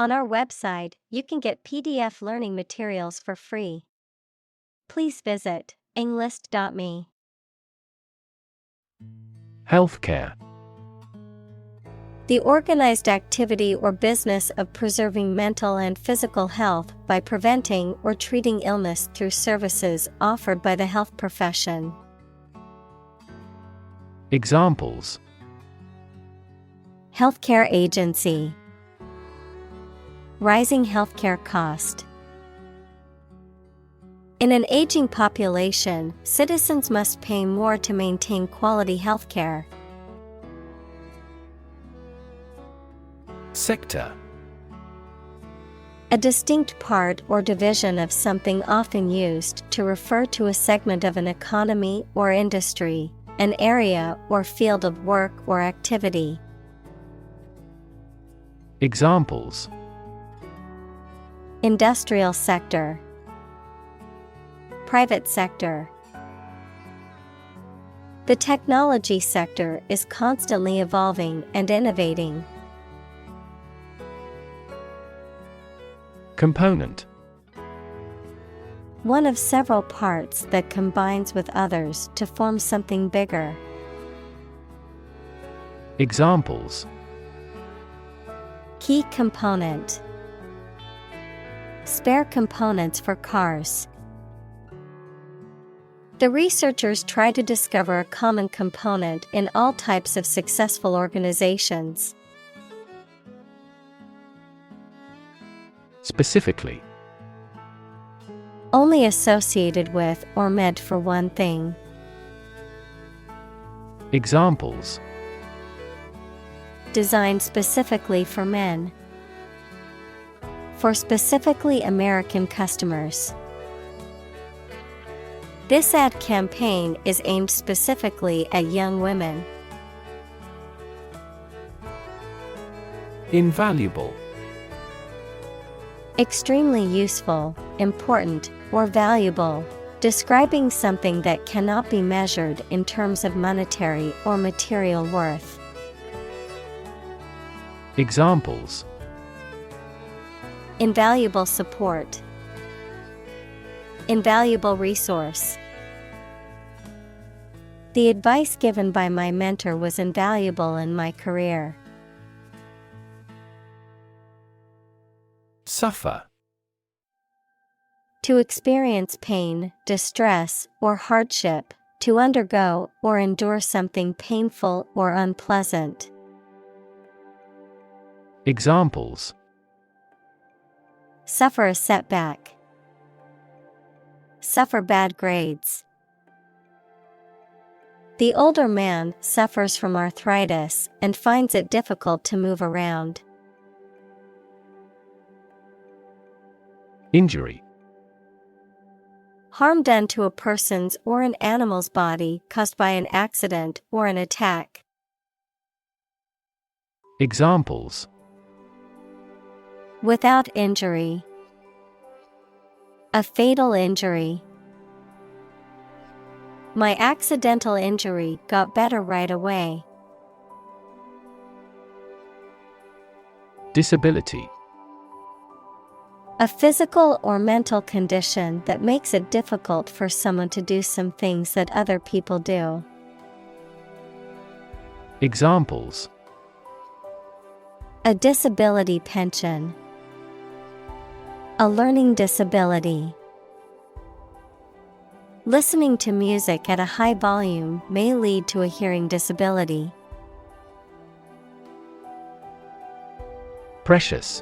On our website, you can get PDF learning materials for free. Please visit englist.me. Healthcare. The organized activity or business of preserving mental and physical health by preventing or treating illness through services offered by the health profession. Examples: Healthcare agency. Rising healthcare cost. In an aging population, citizens must pay more to maintain quality healthcare. Sector. A distinct part or division of something often used to refer to a segment of an economy or industry, an area or field of work or activity. Examples: Industrial sector. Private sector. The technology sector is constantly evolving and innovating. Component. One of several parts that combines with others to form something bigger. Examples: Key component. Spare components for cars. The researchers try to discover a common component in all types of successful organizations. Specifically. Only associated with or meant for one thing. Examples: Designed specifically for men. For specifically American customers. This ad campaign is aimed specifically at young women. Invaluable. Extremely useful, important, or valuable, describing something that cannot be measured in terms of monetary or material worth. Examples: Invaluable support. Invaluable resource. The advice given by my mentor was invaluable in my career. Suffer. To experience pain, distress, or hardship, to undergo or endure something painful or unpleasant. Examples: Suffer a setback. Suffer bad grades. The older man suffers from arthritis and finds it difficult to move around. Injury. Harm done to a person's or an animal's body caused by an accident or an attack. Examples: Without injury. A fatal injury. My accidental injury got better right away. Disability. A physical or mental condition that makes it difficult for someone to do some things that other people do. Examples: A disability pension. A learning disability. Listening to music at a high volume may lead to a hearing disability. Precious.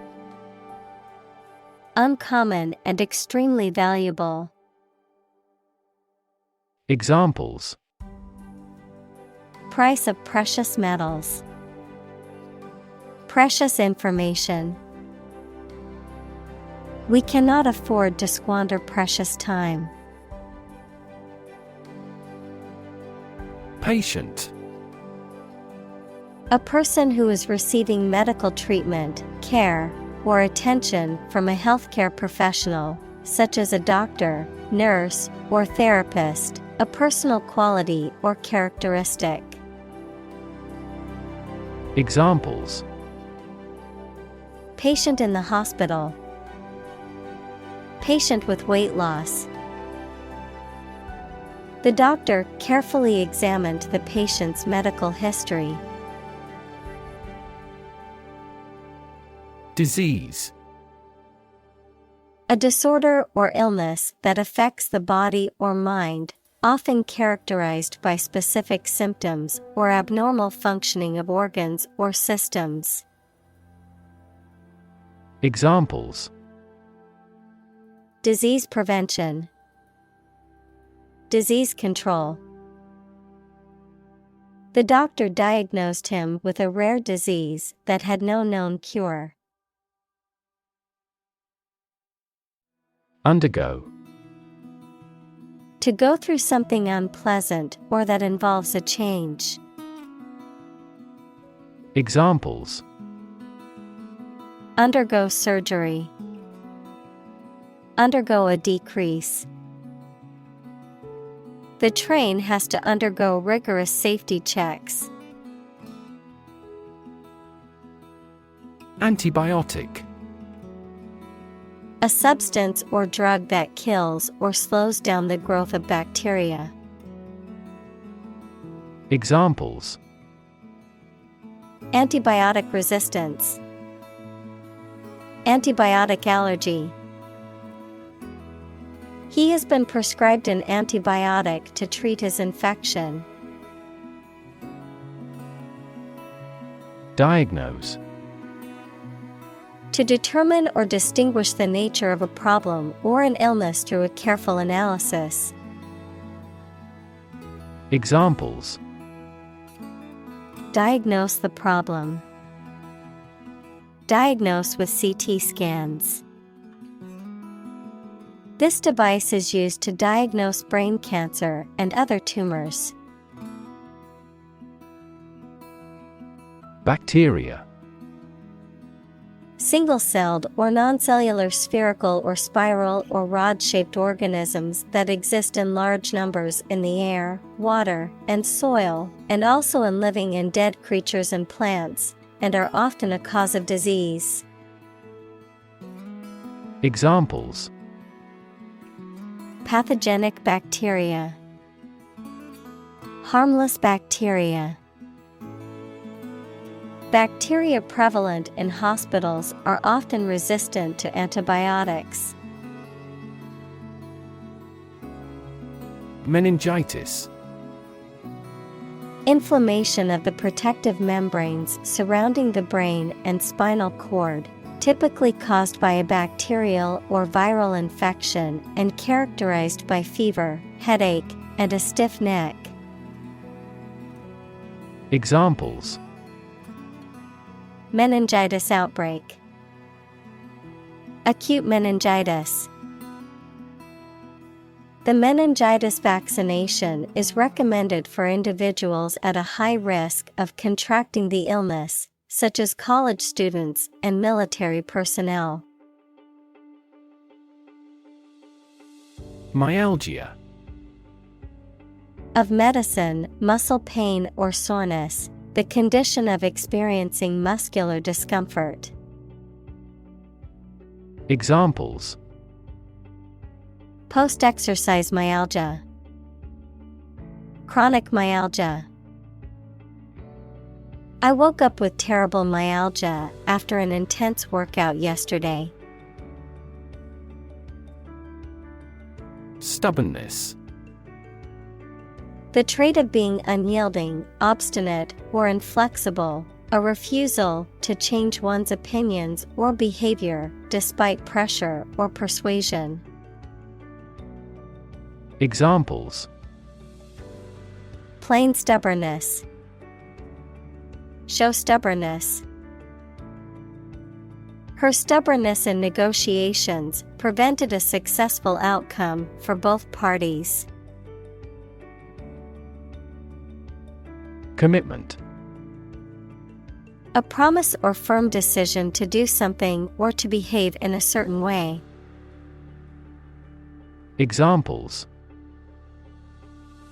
Uncommon and extremely valuable. Examples: Price of precious metals. Precious information. We cannot afford to squander precious time. Patient. A person who is receiving medical treatment, care, or attention from a healthcare professional, such as a doctor, nurse, or therapist, a personal quality or characteristic. Patient in the hospital. Patient with weight loss. The doctor carefully examined the patient's medical history. Disease. A disorder or illness that affects the body or mind, often characterized by specific symptoms or abnormal functioning of organs or systems. Examples: Disease prevention, disease control. The doctor diagnosed him with a rare disease that had no known cure. Undergo. To go through something unpleasant or that involves a change. Examples: Undergo surgery. Undergo a decrease. The train has to undergo rigorous safety checks. Antibiotic. A substance or drug that kills or slows down the growth of bacteria. Examples: Antibiotic resistance. Antibiotic allergy. He has been prescribed an antibiotic to treat his infection. Diagnose. To determine or distinguish the nature of a problem or an illness through a careful analysis. Examples: Diagnose the problem. Diagnose with CT scans. This device is used to diagnose brain cancer and other tumors. Bacteria. Single-celled or non-cellular spherical or spiral or rod-shaped organisms that exist in large numbers in the air, water, and soil, and also in living and dead creatures and plants, and are often a cause of disease. Examples: Pathogenic bacteria. Harmless bacteria. Bacteria prevalent in hospitals are often resistant to antibiotics. Meningitis. Inflammation of the protective membranes surrounding the brain and spinal cord, typically caused by a bacterial or viral infection and characterized by fever, headache, and a stiff neck. Examples: Meningitis outbreak. Acute meningitis. The meningitis vaccination is recommended for individuals at a high risk of contracting the illness, such as college students and military personnel. Myalgia. Of medicine, muscle pain or soreness, the condition of experiencing muscular discomfort. Examples: Post-exercise myalgia. Chronic myalgia. I woke up with terrible myalgia after an intense workout yesterday. Stubbornness. The trait of being unyielding, obstinate, or inflexible, a refusal to change one's opinions or behavior despite pressure or persuasion. Examples: Plain stubbornness. Show stubbornness. Her stubbornness in negotiations prevented a successful outcome for both parties. Commitment. A promise or firm decision to do something or to behave in a certain way. Examples: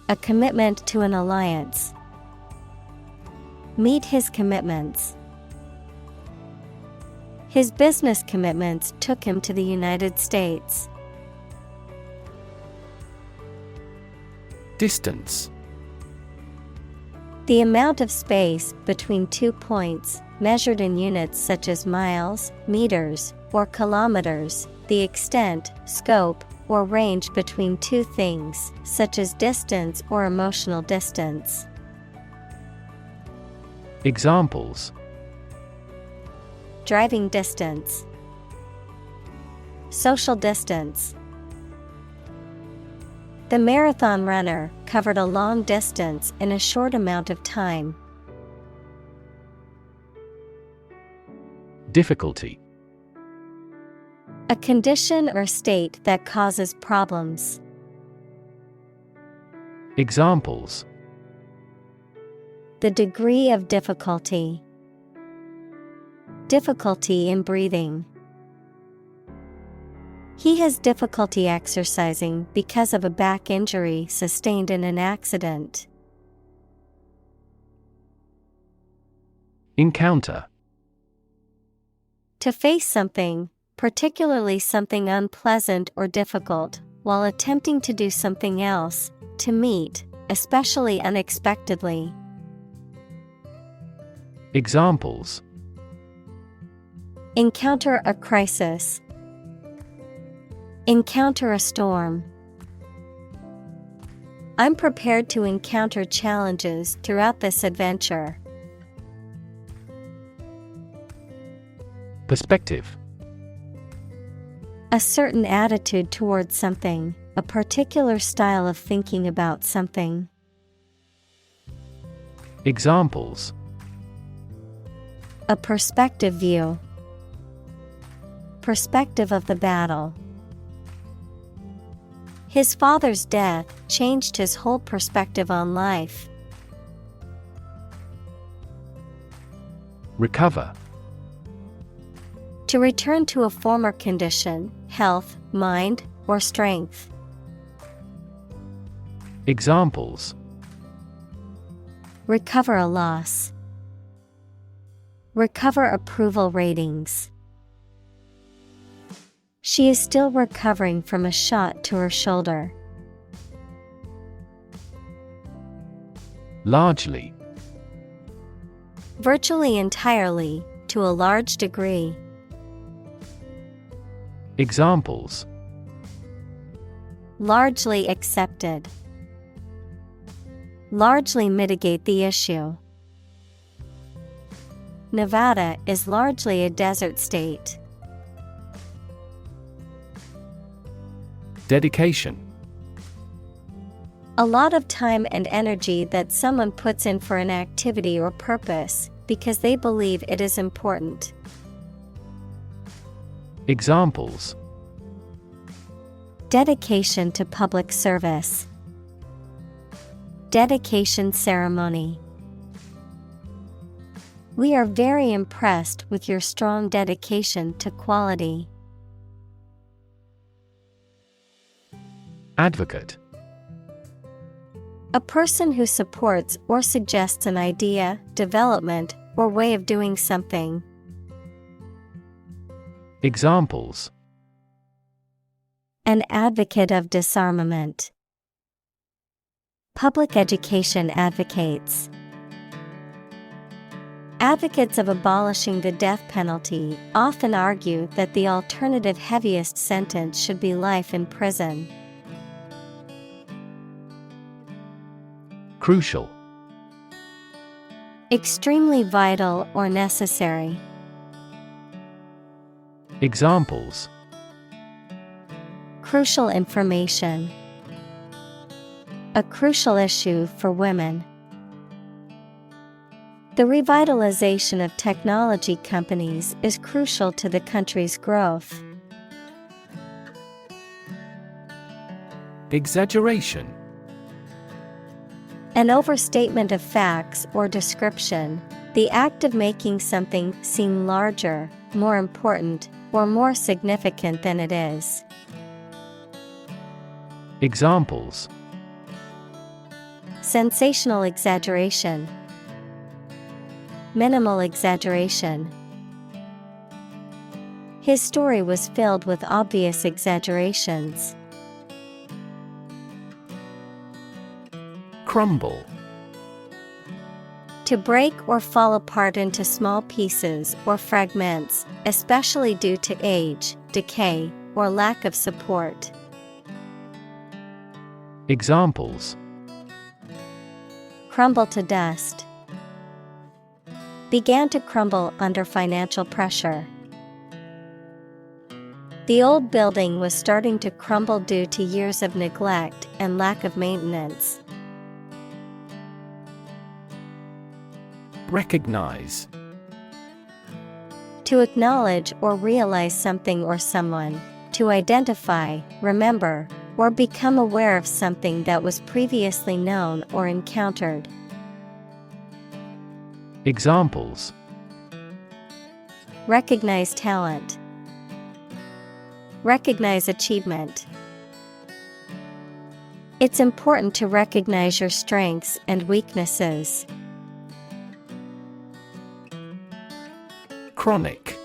A commitment to an alliance. Meet his commitments. His business commitments took him to the United States. Distance. The amount of space between 2 points, measured in units such as miles, meters, or kilometers, the extent, scope, or range between two things, such as distance or emotional distance. Examples: Driving distance, social distance. The marathon runner covered a long distance in a short amount of time. Difficulty. A condition or state that causes problems. Examples: The degree of difficulty. Difficulty in breathing. He has difficulty exercising because of a back injury sustained in an accident. Encounter. To face something, particularly something unpleasant or difficult, while attempting to do something else, to meet, especially unexpectedly. Examples: Encounter a crisis. Encounter a storm. I'm prepared to encounter challenges throughout this adventure. Perspective. A certain attitude towards something, a particular style of thinking about something. Examples: A perspective view. Perspective of the battle. His father's death changed his whole perspective on life. Recover. To return to a former condition, health, mind, or strength. Examples: Recover a loss. Recover approval ratings. She is still recovering from a shot to her shoulder. Largely. Virtually entirely, to a large degree. Examples: Largely accepted. Largely mitigate the issue. Nevada is largely a desert state. Dedication. A lot of time and energy that someone puts in for an activity or purpose, because they believe it is important. Examples: Dedication to public service. Dedication ceremony. We are very impressed with your strong dedication to quality. Advocate. A person who supports or suggests an idea, development, or way of doing something. Examples: An advocate of disarmament. Public education advocates. Advocates of abolishing the death penalty often argue that the alternative heaviest sentence should be life in prison. Crucial. Extremely vital or necessary. Examples: Crucial information. A crucial issue for women. The revitalization of technology companies is crucial to the country's growth. Exaggeration. An overstatement of facts or description, the act of making something seem larger, more important, or more significant than it is. Examples: Sensational exaggeration. Minimal exaggeration. His story was filled with obvious exaggerations. Crumble. To break or fall apart into small pieces or fragments, especially due to age, decay, or lack of support. Examples: Crumble to dust. Began to crumble under financial pressure. The old building was starting to crumble due to years of neglect and lack of maintenance. Recognize. To acknowledge or realize something or someone. To identify, remember, or become aware of something that was previously known or encountered. Examples: Recognize talent. Recognize achievement. It's important to recognize your strengths and weaknesses. Chronic.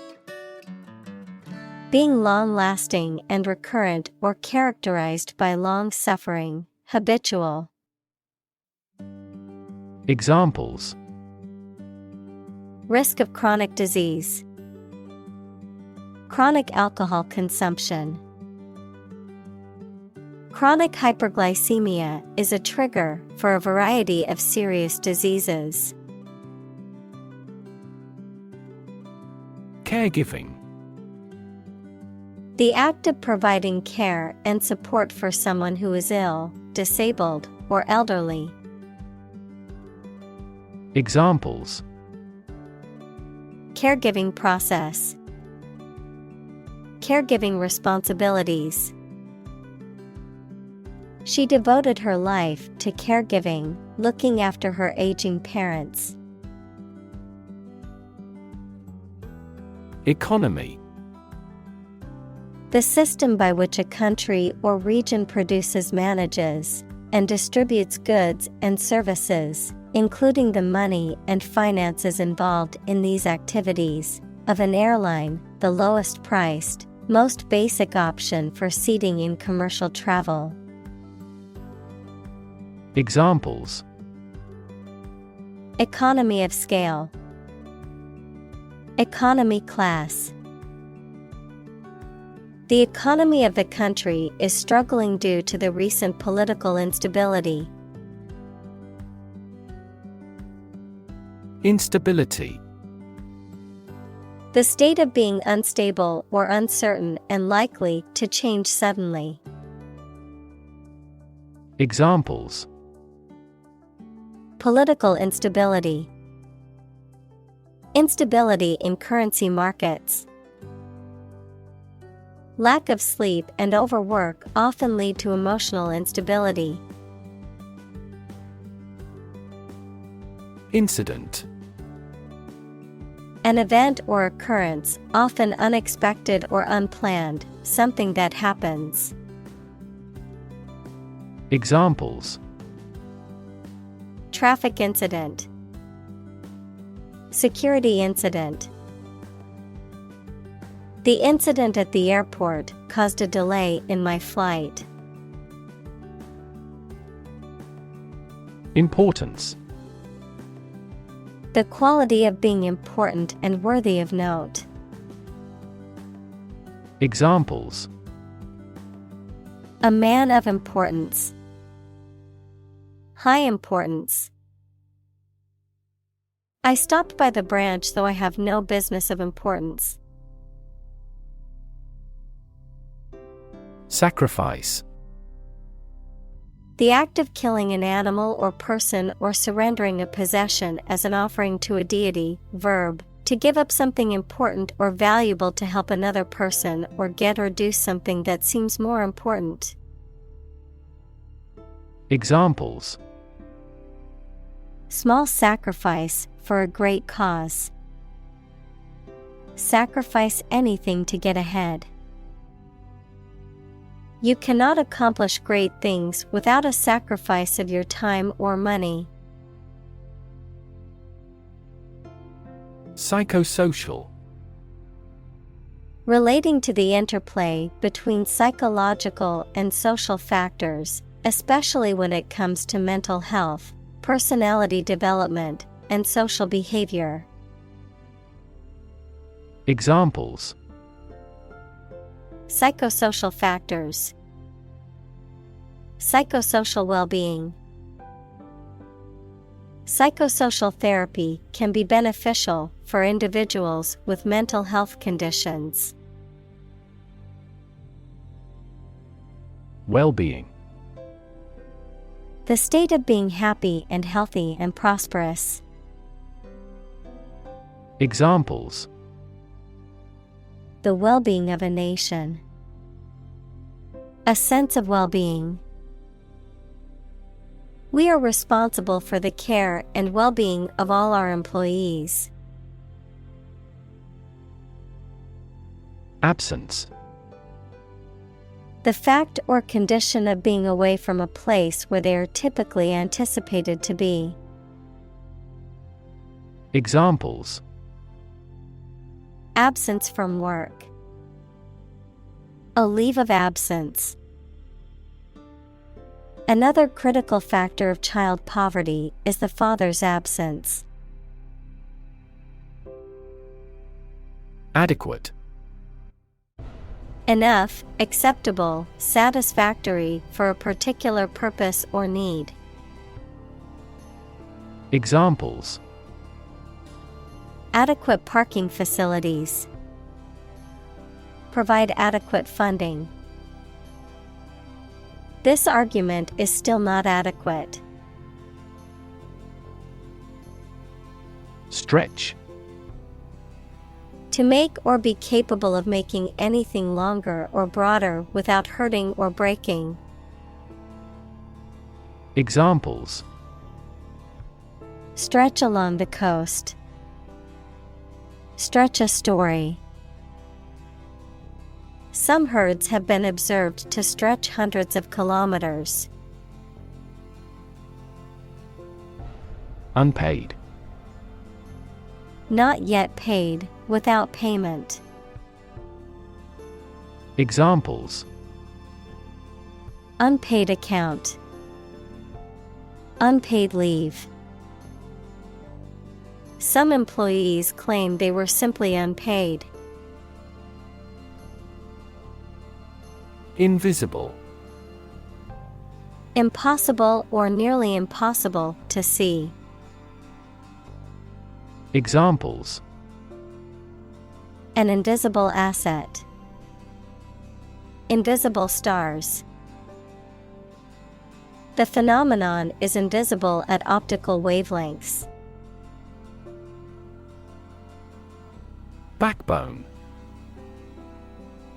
Being long-lasting and recurrent or characterized by long suffering, habitual. Examples: Risk of chronic disease. Chronic alcohol consumption. Chronic hyperglycemia is a trigger for a variety of serious diseases. Caregiving. The act of providing care and support for someone who is ill, disabled, or elderly. Examples: Caregiving process. Caregiving responsibilities. She devoted her life to caregiving, looking after her aging parents. Economy. The system by which a country or region produces, manages, and distributes goods and services, including the money and finances involved in these activities, of an airline, the lowest priced, most basic option for seating in commercial travel. Examples: Economy of scale. Economy class. The economy of the country is struggling due to the recent political instability. Instability. The state of being unstable or uncertain and likely to change suddenly. Examples: Political instability. Instability in currency markets. Lack of sleep and overwork often lead to emotional instability. Incident. An event or occurrence, often unexpected or unplanned, something that happens. Examples: Traffic incident. Security incident. The incident at the airport caused a delay in my flight. Importance. The quality of being important and worthy of note. Examples: A man of importance. High importance. I stopped by the branch though I have no business of importance. Sacrifice. The act of killing an animal or person or surrendering a possession as an offering to a deity. Verb, to give up something important or valuable to help another person or get or do something that seems more important. Examples: Small sacrifice for a great cause. Sacrifice anything to get ahead. You cannot accomplish great things without a sacrifice of your time or money. Psychosocial. Relating to the interplay between psychological and social factors, especially when it comes to mental health, personality development, and social behavior. Examples: Psychosocial factors. Psychosocial well-being. Psychosocial therapy can be beneficial for individuals with mental health conditions. Well-being. The state of being happy and healthy and prosperous. Examples: The well-being of a nation. A sense of well-being. We are responsible for the care and well-being of all our employees. Absence. The fact or condition of being away from a place where they are typically anticipated to be. Examples: Absence from work. A leave of absence. Another critical factor of child poverty is the father's absence. Adequate. Enough, acceptable, satisfactory for a particular purpose or need. Examples: Adequate parking facilities. Provide adequate funding. This argument is still not adequate. Stretch. To make or be capable of making anything longer or broader without hurting or breaking. Examples: Stretch along the coast. Stretch a story. Some herds have been observed to stretch hundreds of kilometers. Unpaid. Not yet paid, without payment. Examples: Unpaid account. Unpaid leave. Some employees claim they were simply unpaid. Invisible. Impossible or nearly impossible to see. Examples: An invisible asset. Invisible stars. The phenomenon is invisible at optical wavelengths. Backbone.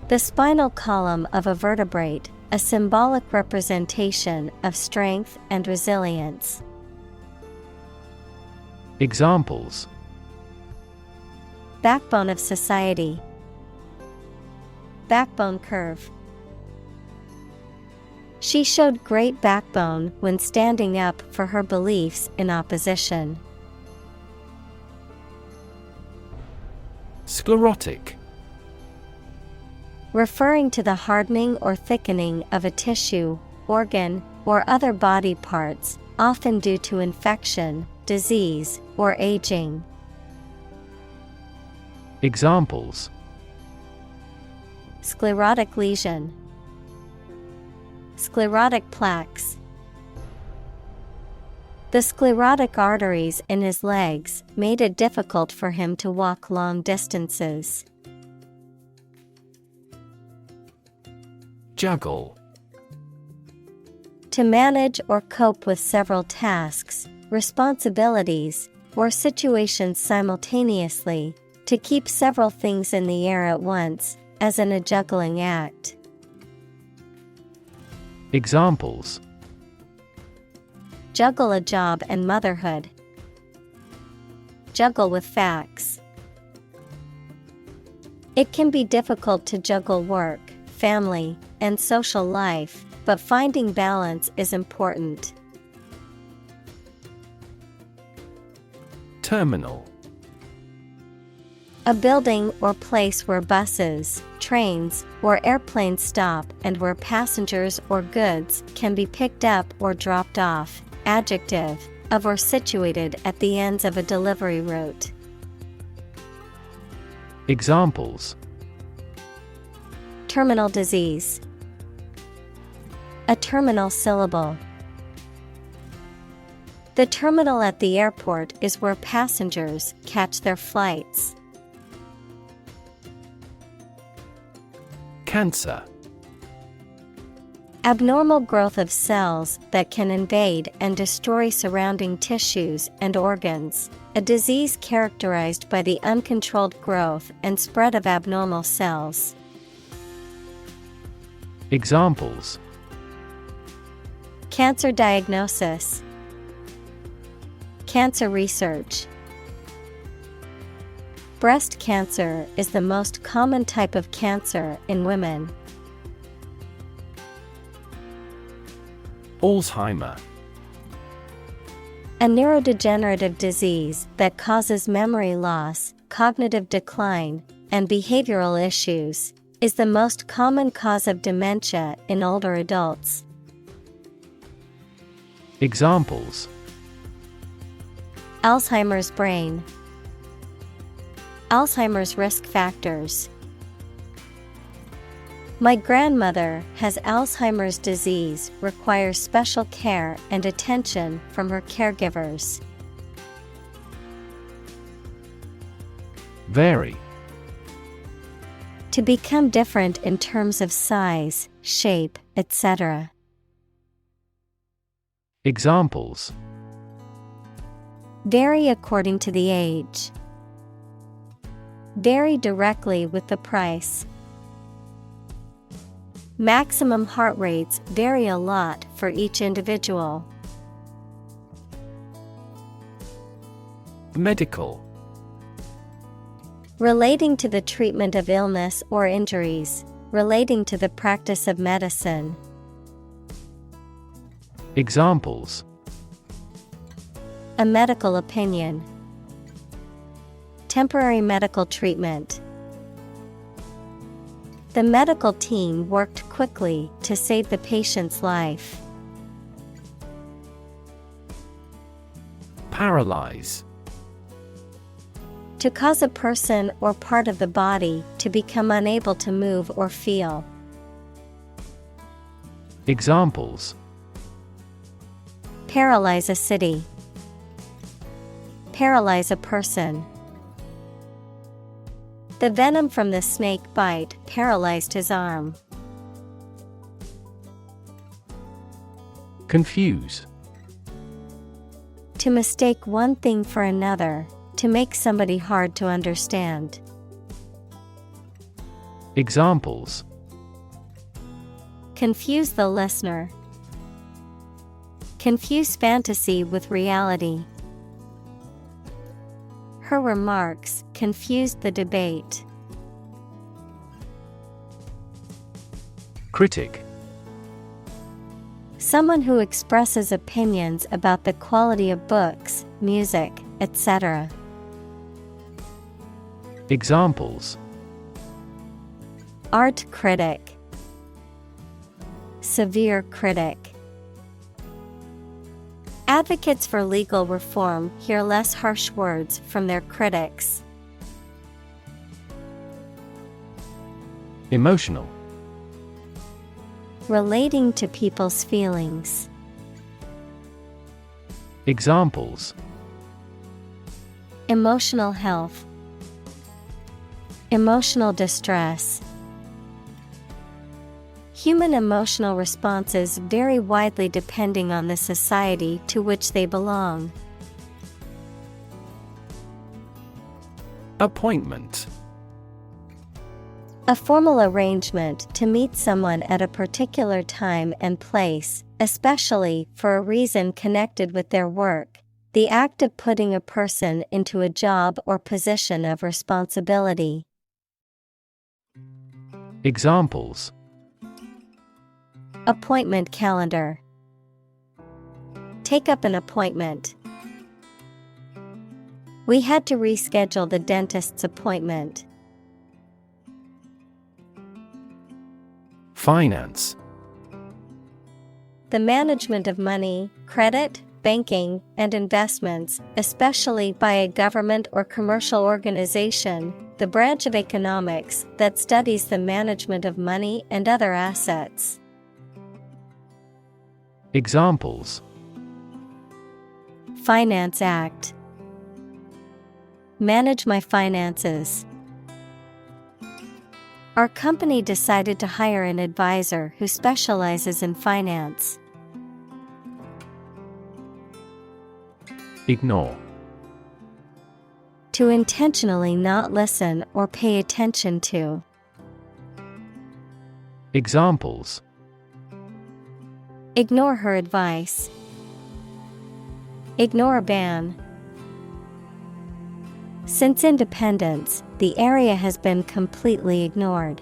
The spinal column of a vertebrate, a symbolic representation of strength and resilience. Examples: Backbone of society. Backbone curve. She showed great backbone when standing up for her beliefs in opposition. Sclerotic. Referring to the hardening or thickening of a tissue, organ, or other body parts, often due to infection, disease, or aging. Examples: Sclerotic lesion. Sclerotic plaques. The sclerotic arteries in his legs made it difficult for him to walk long distances. Juggle. To manage or cope with several tasks, responsibilities, or situations simultaneously, to keep several things in the air at once, as in a juggling act. Examples: Juggle a job and motherhood. Juggle with facts. It can be difficult to juggle work, family, and social life, but finding balance is important. Terminal. A building or place where buses, trains, or airplanes stop and where passengers or goods can be picked up or dropped off. Adjective, of or situated at the ends of a delivery route. Examples: Terminal disease. A terminal syllable. The terminal at the airport is where passengers catch their flights. Cancer. Abnormal growth of cells that can invade and destroy surrounding tissues and organs. A disease characterized by the uncontrolled growth and spread of abnormal cells. Examples: Cancer diagnosis. Cancer research. Breast cancer is the most common type of cancer in women. Alzheimer. A neurodegenerative disease that causes memory loss, cognitive decline, and behavioral issues, is the most common cause of dementia in older adults. Examples: Alzheimer's brain. Alzheimer's risk factors. My grandmother has Alzheimer's disease, requires special care and attention from her caregivers. Vary. To become different in terms of size, shape, etc. Examples: Vary according to the age. Vary directly with the price. Maximum heart rates vary a lot for each individual. Medical. Relating to the treatment of illness or injuries, relating to the practice of medicine. Examples: A medical opinion. Temporary medical treatment. The medical team worked quickly to save the patient's life. Paralyze. To cause a person or part of the body to become unable to move or feel. Examples: Paralyze a city. Paralyze a person. The venom from the snake bite paralyzed his arm. Confuse. To mistake one thing for another, to make somebody hard to understand. Examples: Confuse the listener. Confuse fantasy with reality. Her remarks confused the debate. Critic. Someone who expresses opinions about the quality of books, music, etc. Examples: Art critic. Severe critic. Advocates for legal reform hear less harsh words from their critics. Emotional. Relating to people's feelings. Examples: Emotional health. Emotional distress. Human emotional responses vary widely depending on the society to which they belong. Appointment. A formal arrangement to meet someone at a particular time and place, especially for a reason connected with their work. The act of putting a person into a job or position of responsibility. Examples: Appointment calendar. Take up an appointment. We had to reschedule the dentist's appointment. Finance. The management of money, credit, banking, and investments, especially by a government or commercial organization, the branch of economics that studies the management of money and other assets. Examples: Finance Act. Manage my finances. Our company decided to hire an advisor who specializes in finance. Ignore. To intentionally not listen or pay attention to. Examples: Ignore her advice. Ignore a ban. Since independence, the area has been completely ignored.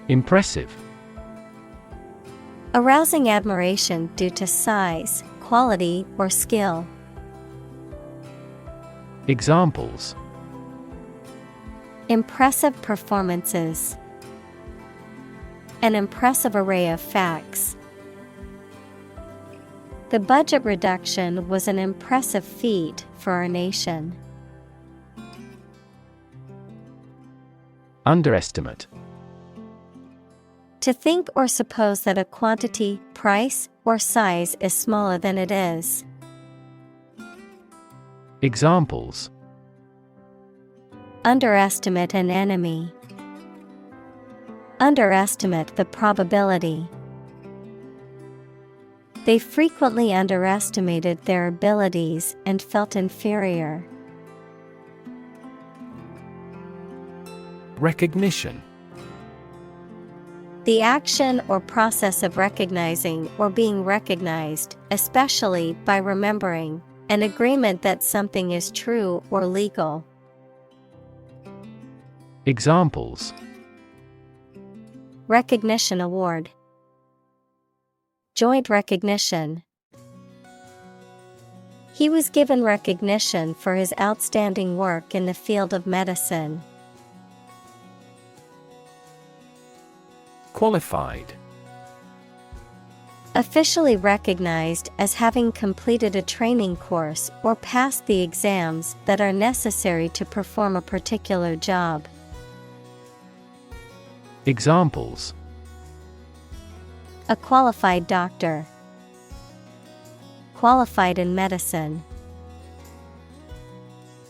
Impressive. Arousing admiration due to size, quality, or skill. Examples: Impressive performances. An impressive array of facts. The budget reduction was an impressive feat for our nation. Underestimate. To think or suppose that a quantity, price, or size is smaller than it is. Examples: Underestimate an enemy. Underestimate the probability. They frequently underestimated their abilities and felt inferior. Recognition. The action or process of recognizing or being recognized, especially by remembering, an agreement that something is true or legal. Examples: Recognition award. Joint recognition. He was given recognition for his outstanding work in the field of medicine. Qualified. Officially recognized as having completed a training course or passed the exams that are necessary to perform a particular job. Examples: A qualified doctor. Qualified in medicine.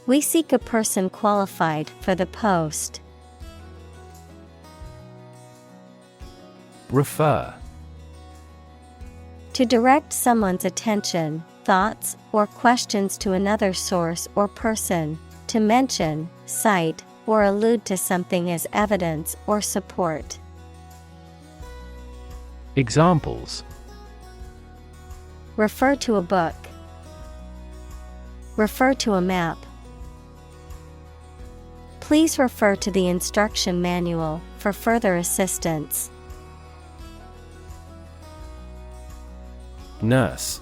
We seek a person qualified for the post. Refer. To direct someone's attention, thoughts, or questions to another source or person, to mention, cite, or allude to something as evidence or support. Examples: Refer to a book. Refer to a map. Please refer to the instruction manual for further assistance. Nurse.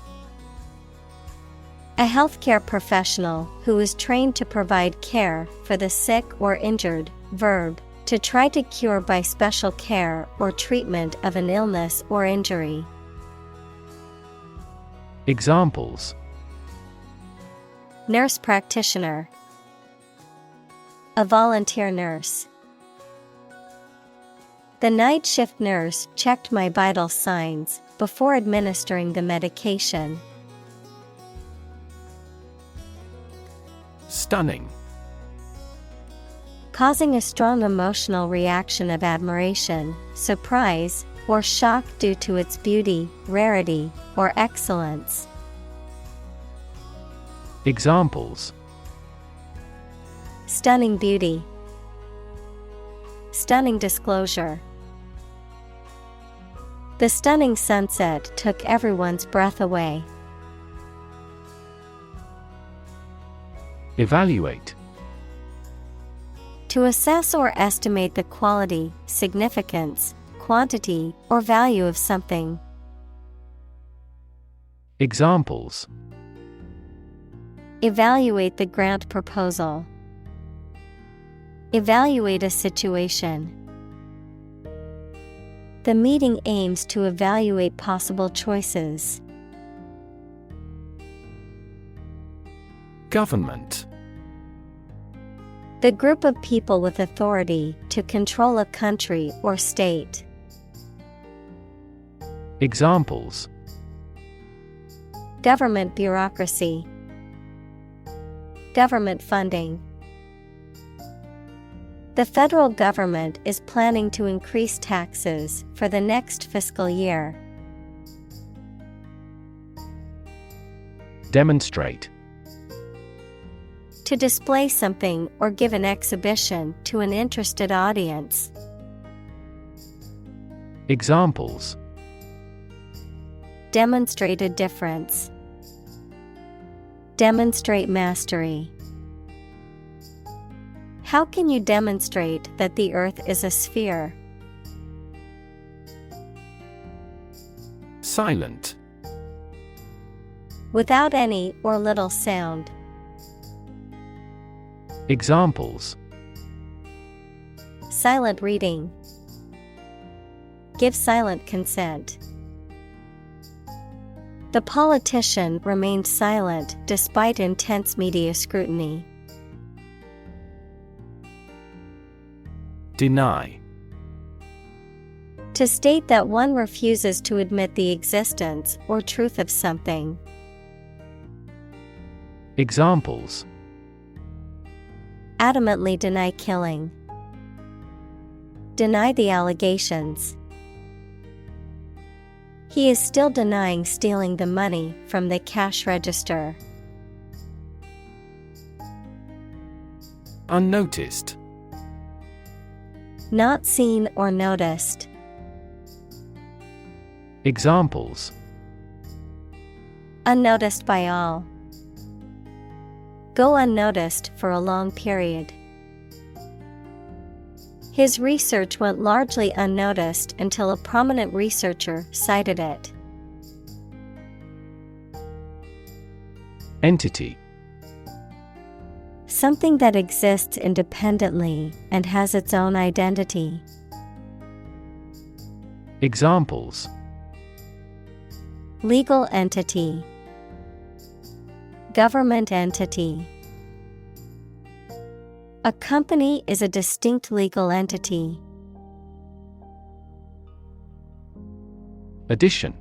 A healthcare professional who is trained to provide care for the sick or injured. Verb, to try to cure by special care or treatment of an illness or injury. Examples: Nurse practitioner. A volunteer nurse. The night shift nurse checked my vital signs before administering the medication. Stunning. Causing a strong emotional reaction of admiration, surprise, or shock due to its beauty, rarity, or excellence. Examples: Stunning beauty. Stunning disclosure. The stunning sunset took everyone's breath away. Evaluate. To assess or estimate the quality, significance, quantity, or value of something. Examples: Evaluate the grant proposal. Evaluate a situation. The meeting aims to evaluate possible choices. Government. The group of people with authority to control a country or state. Examples: Government bureaucracy. Government funding. The federal government is planning to increase taxes for the next fiscal year. Demonstrate. To display something or give an exhibition to an interested audience. Examples: Demonstrate a difference. Demonstrate mastery. How can you demonstrate that the Earth is a sphere? Silent. Without any or little sound. Examples: Silent reading. Give silent consent. The politician remained silent despite intense media scrutiny. Deny. To state that one refuses to admit the existence or truth of something. Examples: Adamantly deny killing. Deny the allegations. He is still denying stealing the money from the cash register. Unnoticed. Not seen or noticed. Examples: Unnoticed by all. Go unnoticed for a long period. His research went largely unnoticed until a prominent researcher cited it. Entity. Something that exists independently and has its own identity. Examples: Legal entity. Government entity. A company is a distinct legal entity. Addition.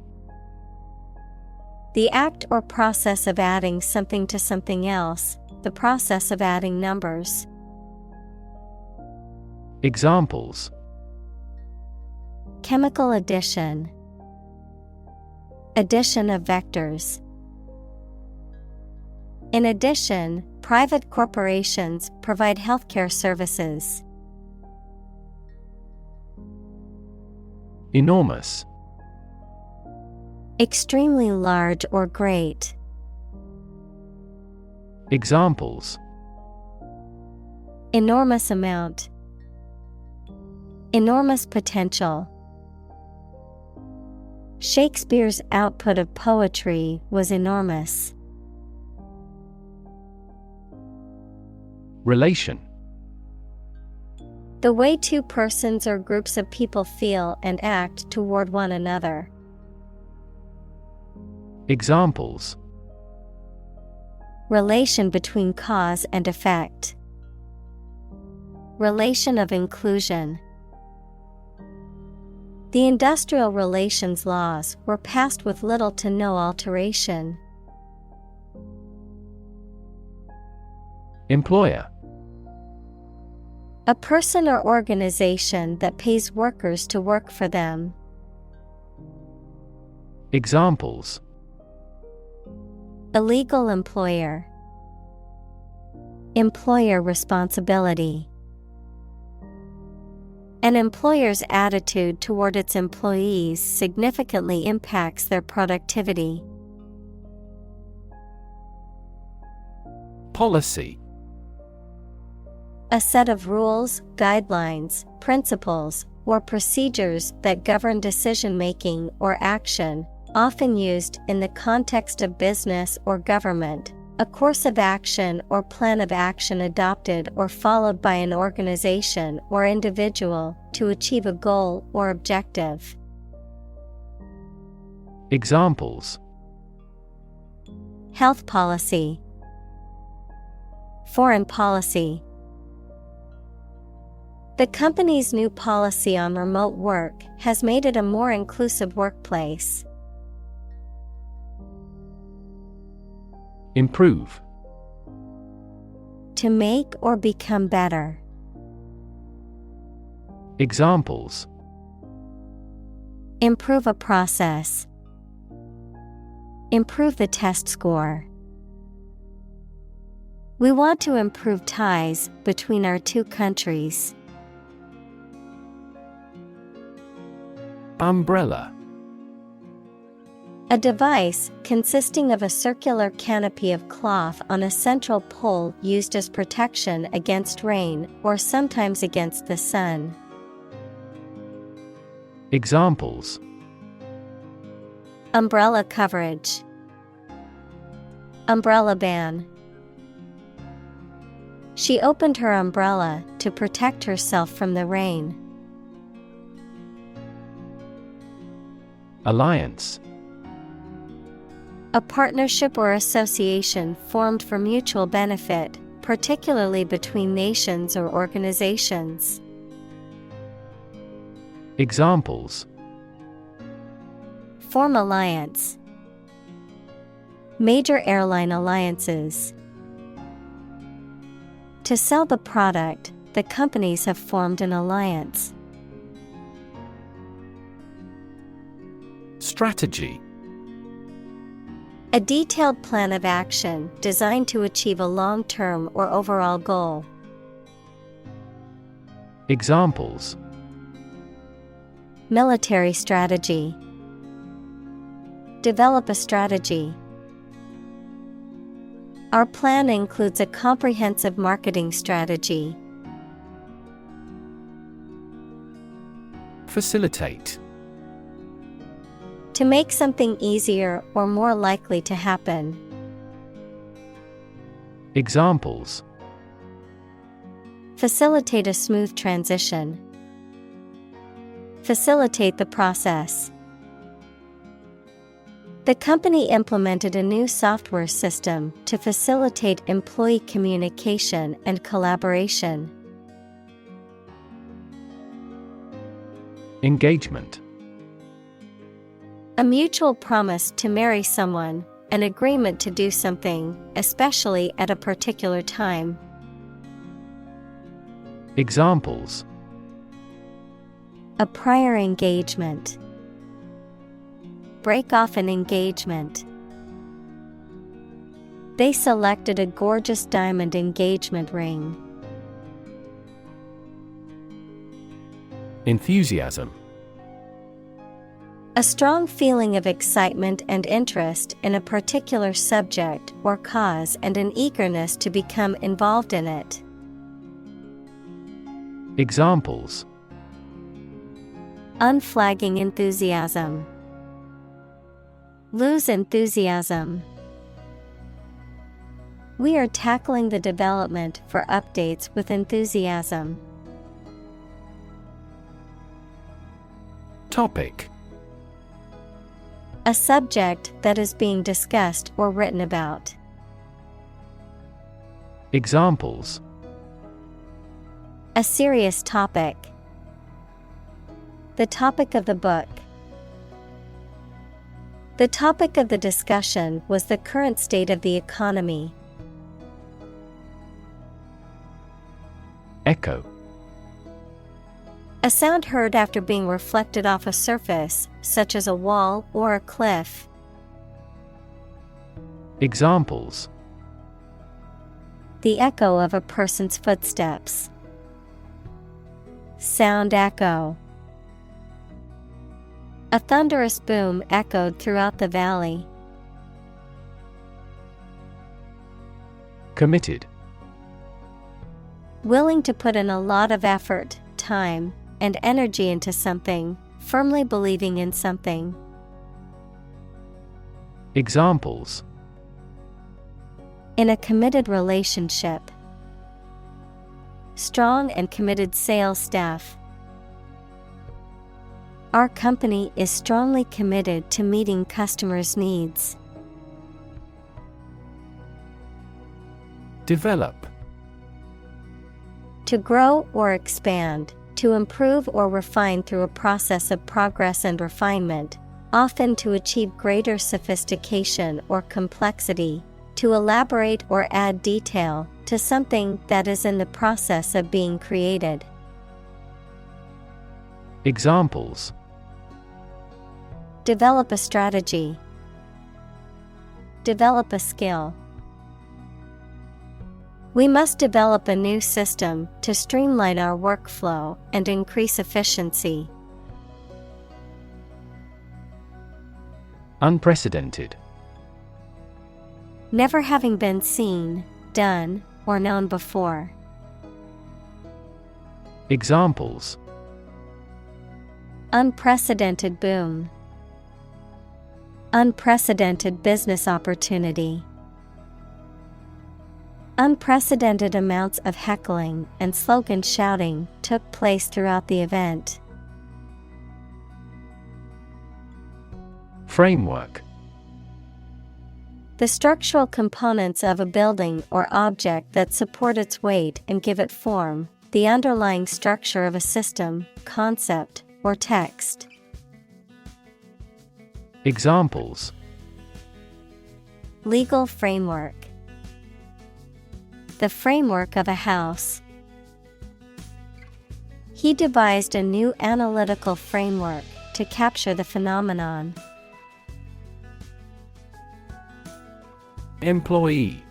The act or process of adding something to something else, the process of adding numbers. Examples: Chemical addition. Addition of vectors. In addition, private corporations provide healthcare services. Enormous. Extremely large or great. Examples: Enormous amount. Enormous potential. Shakespeare's output of poetry was enormous. Relation. The way two persons or groups of people feel and act toward one another. Examples: Relation between cause and effect. Relation of inclusion. The industrial relations laws were passed with little to no alteration. Employer. A person or organization that pays workers to work for them. Examples: Illegal employer. Employer responsibility. An employer's attitude toward its employees significantly impacts their productivity. Policy. A set of rules, guidelines, principles, or procedures that govern decision-making or action, often used in the context of business or government, A course of action or plan of action adopted or followed by an organization or individual to achieve a goal or objective. Examples: Health policy, foreign policy. The company's new policy on remote work has made it a more inclusive workplace. Improve. To make or become better. Examples: Improve a process. Improve the test score. We want to improve ties between our two countries. Umbrella. A device consisting of a circular canopy of cloth on a central pole used as protection against rain or sometimes against the sun. Examples: Umbrella coverage. Umbrella ban. She opened her umbrella to protect herself from the rain. Alliance. A partnership or association formed for mutual benefit, particularly between nations or organizations. Examples: Form alliance. Major airline alliances. To sell the product, the companies have formed an alliance. Strategy. A detailed plan of action designed to achieve a long-term or overall goal. Examples: Military strategy. Develop a strategy. Our plan includes a comprehensive marketing strategy. Facilitate. To make something easier or more likely to happen. Examples: Facilitate a smooth transition. Facilitate the process. The company implemented a new software system to facilitate employee communication and collaboration. Engagement. A mutual promise to marry someone, an agreement to do something, especially at a particular time. Examples: A prior engagement. Break off an engagement. They selected a gorgeous diamond engagement ring. Enthusiasm. A strong feeling of excitement and interest in a particular subject or cause and an eagerness to become involved in it. Examples: Unflagging enthusiasm. Lose enthusiasm. We are tackling the development for updates with enthusiasm. Topic. A subject that is being discussed or written about. Examples: A serious topic. The topic of the book. The topic of the discussion was the current state of the economy. Echo. A sound heard after being reflected off a surface, such as a wall or a cliff. Examples: The echo of a person's footsteps. Sound echo. A thunderous boom echoed throughout the valley. Committed. Willing to put in a lot of effort, time, and energy into something, firmly believing in something. Examples: In a committed relationship. Strong and committed sales staff. Our company is strongly committed to meeting customers' needs. Develop. To grow or expand, to improve or refine through a process of progress and refinement, often to achieve greater sophistication or complexity, to elaborate or add detail to something that is in the process of being created. Examples: Develop a strategy. Develop a skill. We must develop a new system to streamline our workflow and increase efficiency. Unprecedented. Never having been seen, done, or known before. Examples: Unprecedented boom. Unprecedented business opportunity. Unprecedented amounts of heckling and slogan shouting took place throughout the event. Framework. The structural components of a building or object that support its weight and give it form, the underlying structure of a system, concept, or text. Examples: Legal framework. The framework of a house. He devised a new analytical framework to capture the phenomenon. Employee.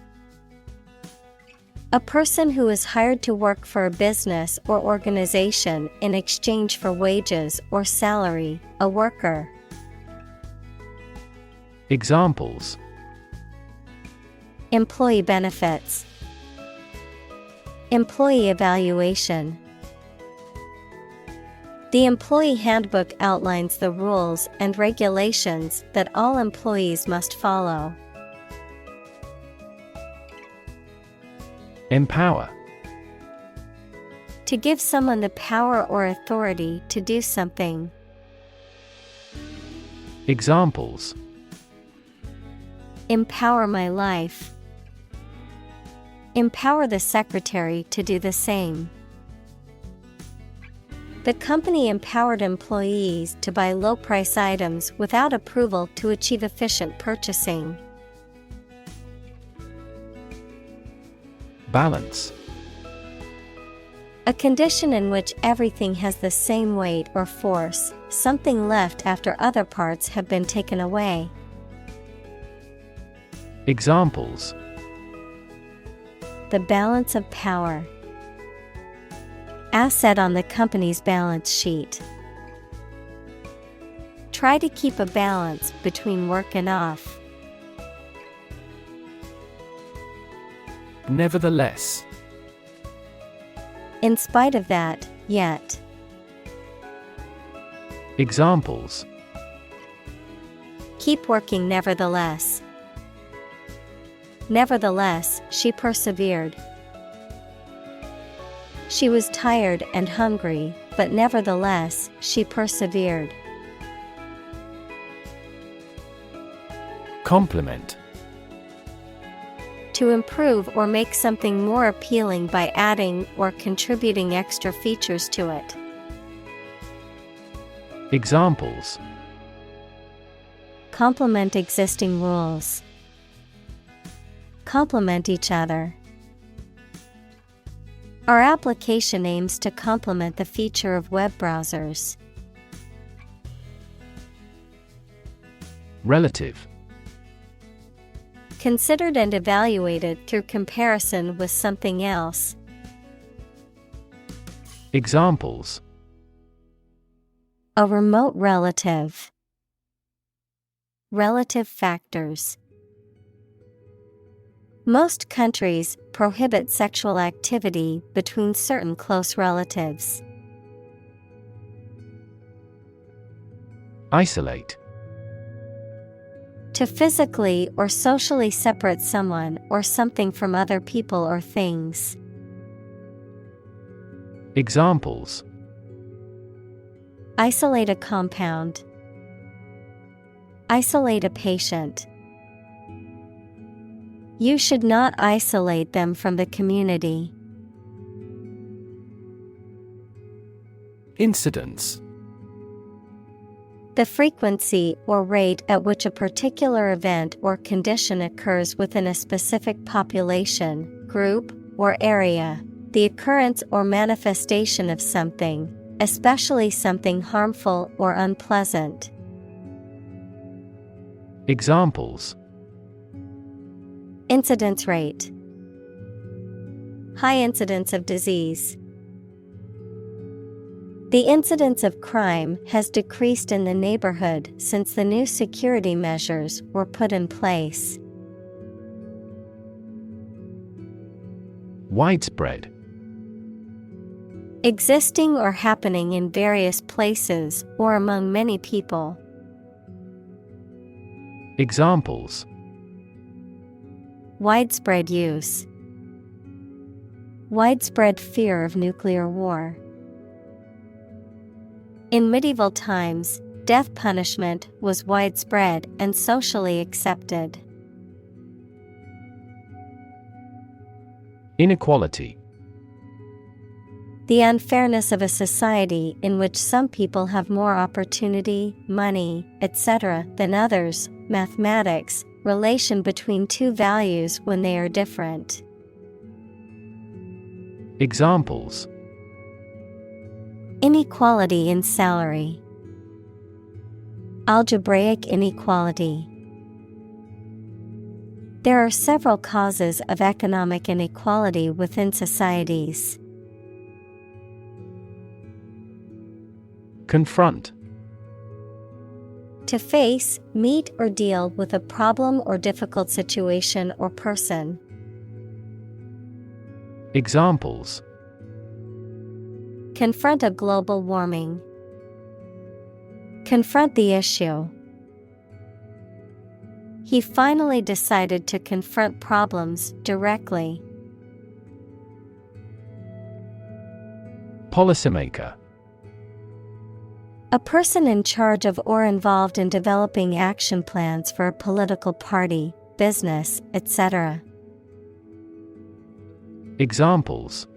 A person who is hired to work for a business or organization in exchange for wages or salary, a worker. Examples: Employee benefits. Employee evaluation. The employee handbook outlines the rules and regulations that all employees must follow. Empower. To give someone the power or authority to do something. Examples: Empower my life. Empower the secretary to do the same. The company empowered employees to buy low-price items without approval to achieve efficient purchasing. Balance. A condition in which everything has the same weight or force, something left after other parts have been taken away. Examples: The balance of power. Asset on the company's balance sheet. Try to keep a balance between work and off. Nevertheless. In spite of that, yet. Examples: Keep working nevertheless. Nevertheless, she persevered. She was tired and hungry, but nevertheless, she persevered. Complement. To improve or make something more appealing by adding or contributing extra features to it. Examples: Complement existing rules. Complement each other. Our application aims to complement the feature of web browsers. Relative. Considered and evaluated through comparison with something else. Examples: A remote relative. Relative factors. Most countries prohibit sexual activity between certain close relatives. Isolate. To physically or socially separate someone or something from other people or things. Examples: Isolate a compound. Isolate a patient. You should not isolate them from the community. Incidence: The frequency or rate at which a particular event or condition occurs within a specific population, group, or area. The occurrence or manifestation of something, especially something harmful or unpleasant. Examples: Incidence rate. High incidence of disease. The incidence of crime has decreased in the neighborhood since the new security measures were put in place. Widespread: Existing or happening in various places or among many people. Examples: Widespread use. Widespread fear of nuclear war. In medieval times, death punishment was widespread and socially accepted. Inequality: The unfairness of a society in which some people have more opportunity, money, etc. than others. Mathematics, relation between two values when they are different. Examples: Inequality in salary. Algebraic inequality. There are several causes of economic inequality within societies. Confront: To face, meet, or deal with a problem or difficult situation or person. Examples: Confront a global warming. Confront the issue. He finally decided to confront problems directly. Policymaker: A person in charge of or involved in developing action plans for a political party, business, etc. Examples: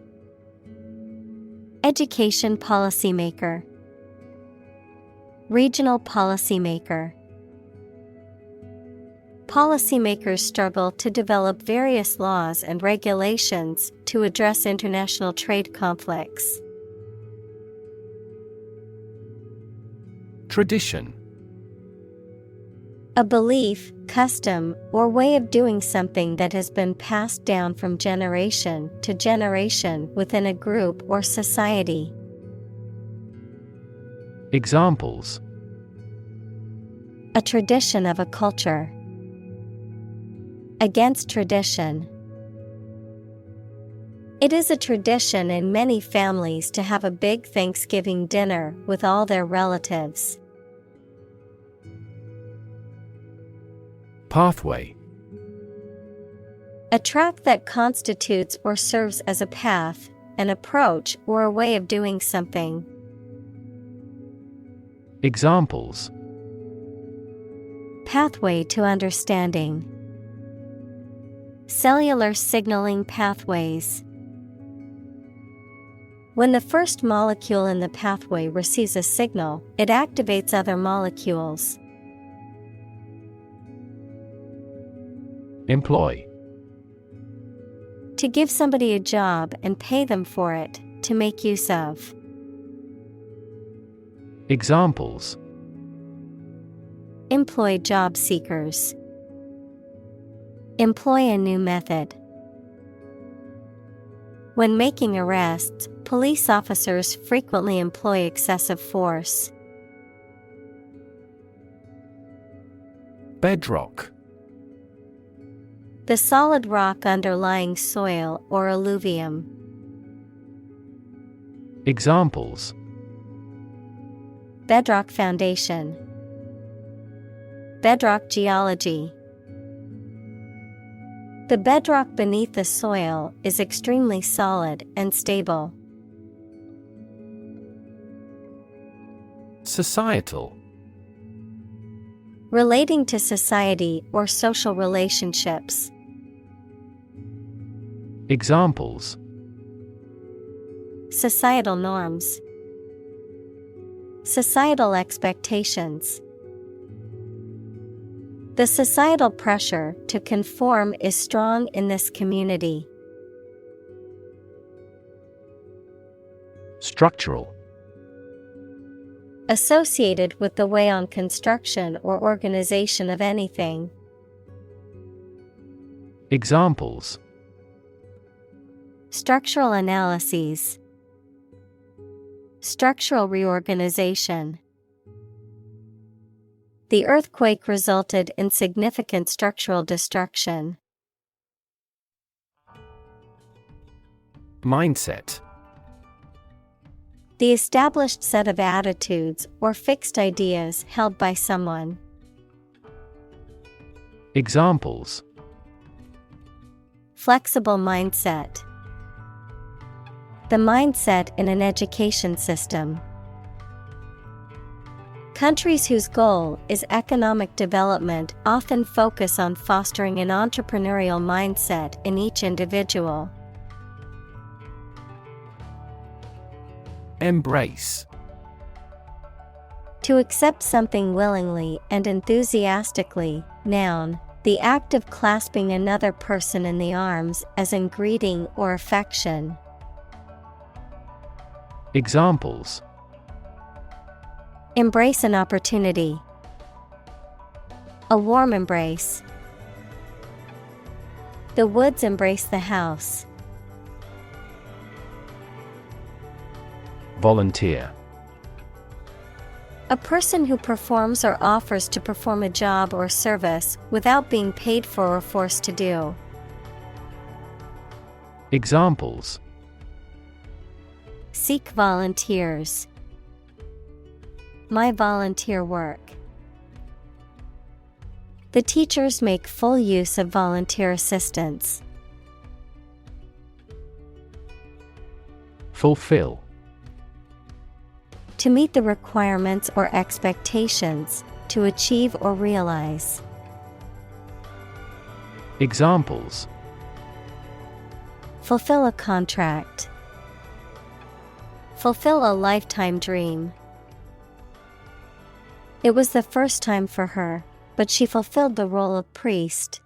Education policymaker. Regional policymaker. Policymakers struggle to develop various laws and regulations to address international trade conflicts. Tradition: A belief, custom, or way of doing something that has been passed down from generation to generation within a group or society. Examples: A tradition of a culture. Against tradition. It is a tradition in many families to have a big Thanksgiving dinner with all their relatives. Pathway: A track that constitutes or serves as a path, an approach, or a way of doing something. Examples: Pathway to understanding. Cellular signaling pathways. When the first molecule in the pathway receives a signal, it activates other molecules. Employ: To give somebody a job and pay them for it, to make use of. Examples: Employ job seekers. Employ a new method. When making arrests, police officers frequently employ excessive force. Bedrock: The solid rock underlying soil or alluvium. Examples: Bedrock foundation. Bedrock geology. The bedrock beneath the soil is extremely solid and stable. Societal. Relating to society or social relationships. Examples: Societal norms. Societal expectations. The societal pressure to conform is strong in this community. Structural. Associated with the way on construction or organization of anything. Examples: Structural analyses. Structural reorganization. The earthquake resulted in significant structural destruction. Mindset. The established set of attitudes or fixed ideas held by someone. Examples: Flexible mindset. The mindset in an education system. Countries whose goal is economic development often focus on fostering an entrepreneurial mindset in each individual. Embrace. To accept something willingly and enthusiastically. Noun, the act of clasping another person in the arms as in greeting or affection. Examples: Embrace an opportunity. A warm embrace. The woods embrace the house. Volunteer. A person who performs or offers to perform a job or service without being paid for or forced to do. Examples: Seek volunteers. My volunteer work. The teachers make full use of volunteer assistance. Fulfill. To meet the requirements or expectations, to achieve or realize. Examples: Fulfill a contract. Fulfill a lifetime dream. It was the first time for her, but she fulfilled the role of priest.